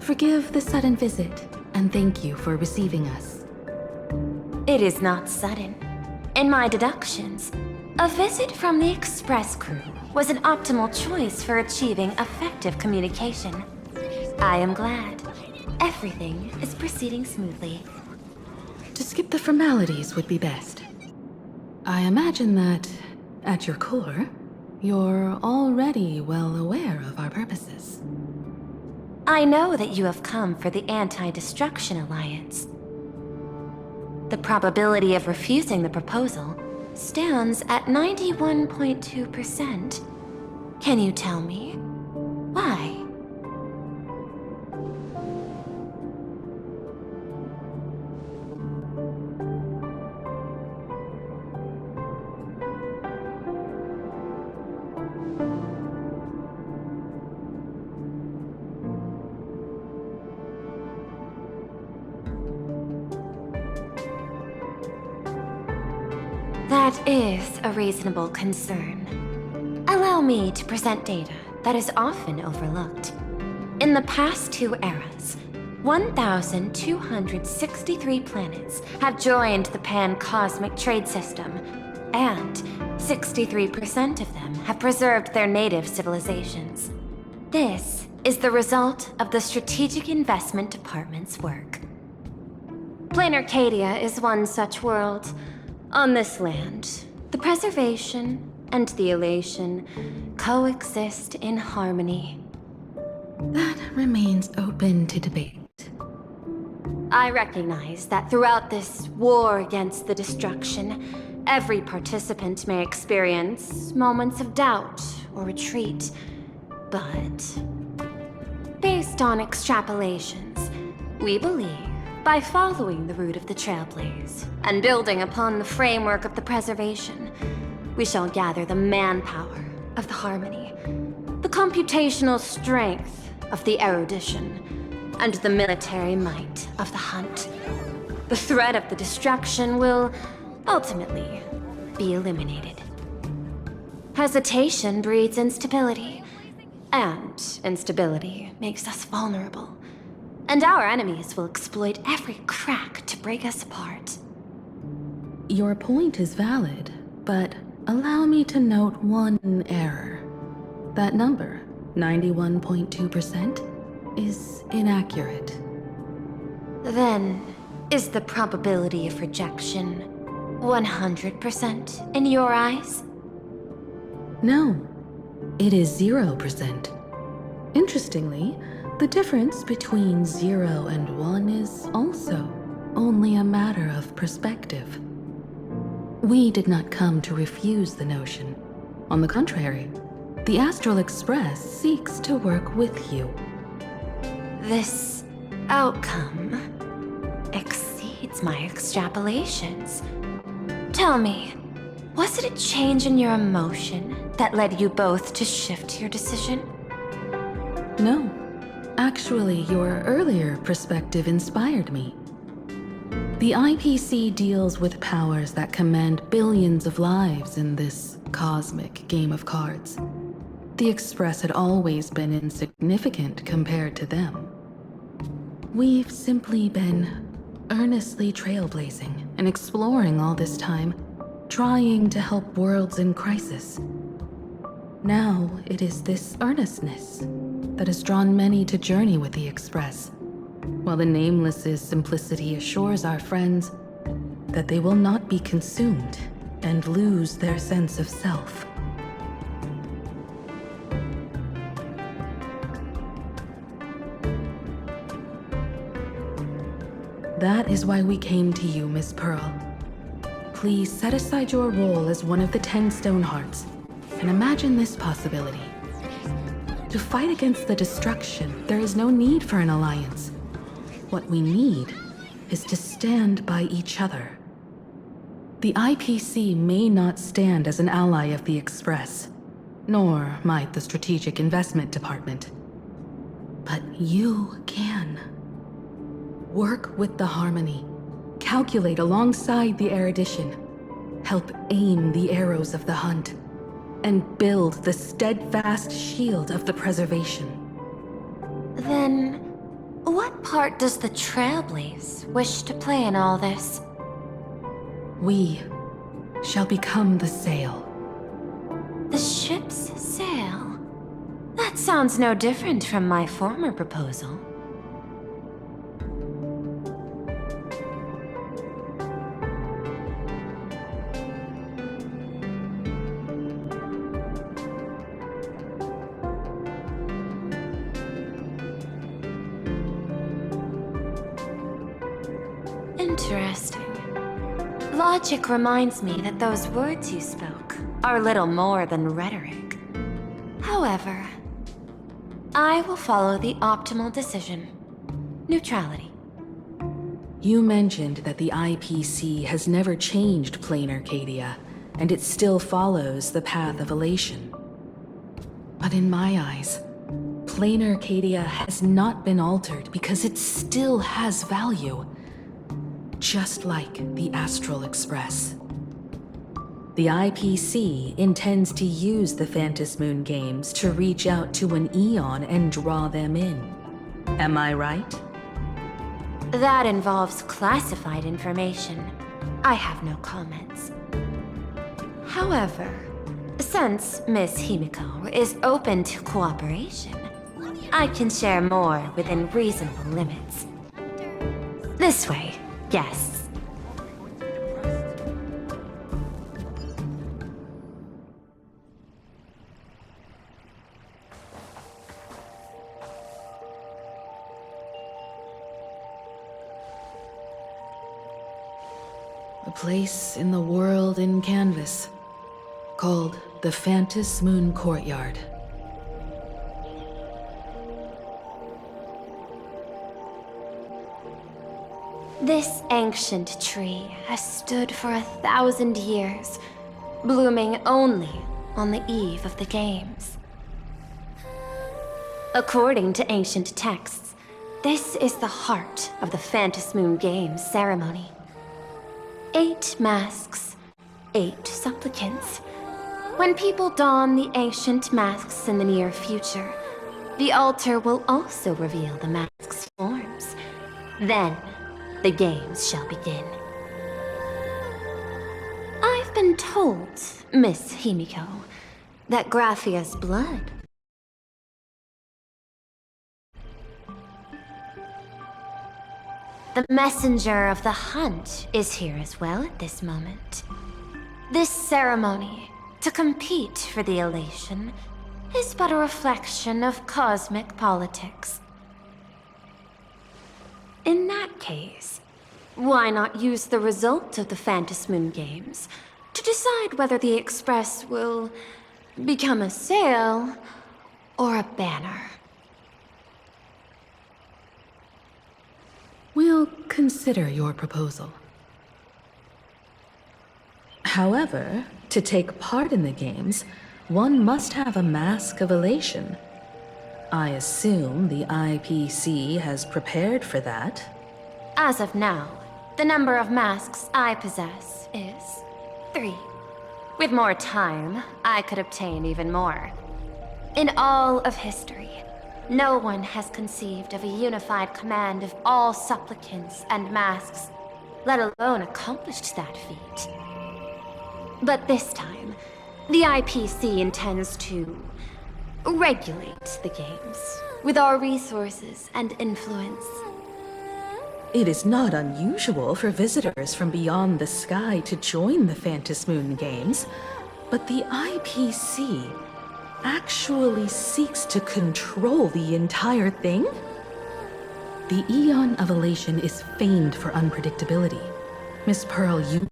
Forgive the sudden visit, and thank you for receiving us. It is not sudden. In my deductions, a visit from the Express crew was an optimal choice for achieving effective communication. I am glad. Everything is proceeding smoothly. To skip the formalities would be best. I imagine that, at your core, you're already well aware of our purposes. I know that you have come for the Anti-Destruction Alliance. The probability of refusing the proposal stands at 91.2%. Can you tell me why? That is a reasonable concern. Allow me to present data that is often overlooked. In the past 2 eras, 1,263 planets have joined the Pan-Cosmic Trade System, and 63% of them have preserved their native civilizations. This is the result of the Strategic Investment Department's work. Planar Arcadia is one such world. On this land, the preservation and the elation coexist in harmony. That remains open to debate. I recognize that throughout this war against the destruction, every participant may experience moments of doubt or retreat. But based on extrapolations, we believe by following the route of the Trailblaze and building upon the framework of the preservation, we shall gather the manpower of the harmony, the computational strength of the erudition, and the military might of the hunt. The threat of the destruction will ultimately be eliminated. Hesitation breeds instability, and instability makes us vulnerable. And our enemies will exploit every crack to break us apart. Your point is valid, but allow me to note one error. That number, 91.2%, is inaccurate. Then, is the probability of rejection 100% in your eyes? No, it is 0%. Interestingly, the difference between 0 and 1 is also only a matter of perspective. We did not come to refuse the notion. On the contrary, the Astral Express seeks to work with you. This outcome exceeds my extrapolations. Tell me, was it a change in your emotion that led you both to shift your decision? No. Actually, your earlier perspective inspired me. The IPC deals with powers that command billions of lives in this cosmic game of cards. The Express had always been insignificant compared to them. We've simply been earnestly trailblazing and exploring all this time, trying to help worlds in crisis. Now it is this earnestness that has drawn many to journey with the Express, while the Nameless's simplicity assures our friends that they will not be consumed and lose their sense of self. That is why we came to you, Miss Pearl. Please set aside your role as one of the 10 Stonehearts and imagine this possibility. To fight against the destruction, there is no need for an alliance. What we need is to stand by each other. The IPC may not stand as an ally of the Express, nor might the Strategic Investment Department. But you can. Work with the harmony, calculate alongside the erudition, help aim the arrows of the hunt, and build the steadfast shield of the preservation. Then, What part does the Trailblaze wish to play in all this? We shall become the sail. The ship's sail? That sounds no different from my former proposal. Interesting. Logic reminds me that those words you spoke are little more than rhetoric. However, I will follow the optimal decision. Neutrality. You mentioned that the IPC has never changed plain Arcadia, and it still follows the path of elation. But in my eyes, plain Arcadia has not been altered because it still has value. Just like the Astral Express. The IPC intends to use the Phantom Moon games to reach out to an Eon and draw them in. Am I right? That involves classified information. I have no comments. However, since Miss Himeko is open to cooperation, I can share more within reasonable limits. This way, guests. A place in the world in canvas, called the Phantom Moon Courtyard. This ancient tree has stood for 1,000 years, blooming only on the eve of the games. According to ancient texts, this is the heart of the Phantom Moon Games ceremony. 8 masks, 8 supplicants. When people don the ancient masks in the near future, the altar will also reveal the masks' forms. Then, the games shall begin. I've been told, Miss Himeko, that Graphia's blood. The messenger of the hunt is here as well at this moment. This ceremony, to compete for the elation, is but a reflection of cosmic politics. In that case, why not use the result of the Phantom Moon Games to decide whether the Express will become a sail or a banner? We'll consider your proposal. However, to take part in the games, one must have a mask of elation. I assume the IPC has prepared for that. As of now, the number of masks I possess is 3. With more time, I could obtain even more. In all of history, no one has conceived of a unified command of all supplicants and masks, let alone accomplished that feat. But this time, the IPC intends to regulate the games with our resources and influence. It is not unusual for visitors from beyond the sky to join the Phantom Moon Games, but the IPC actually seeks to control the entire thing? The Eon of Elation is famed for unpredictability. Miss Pearl, you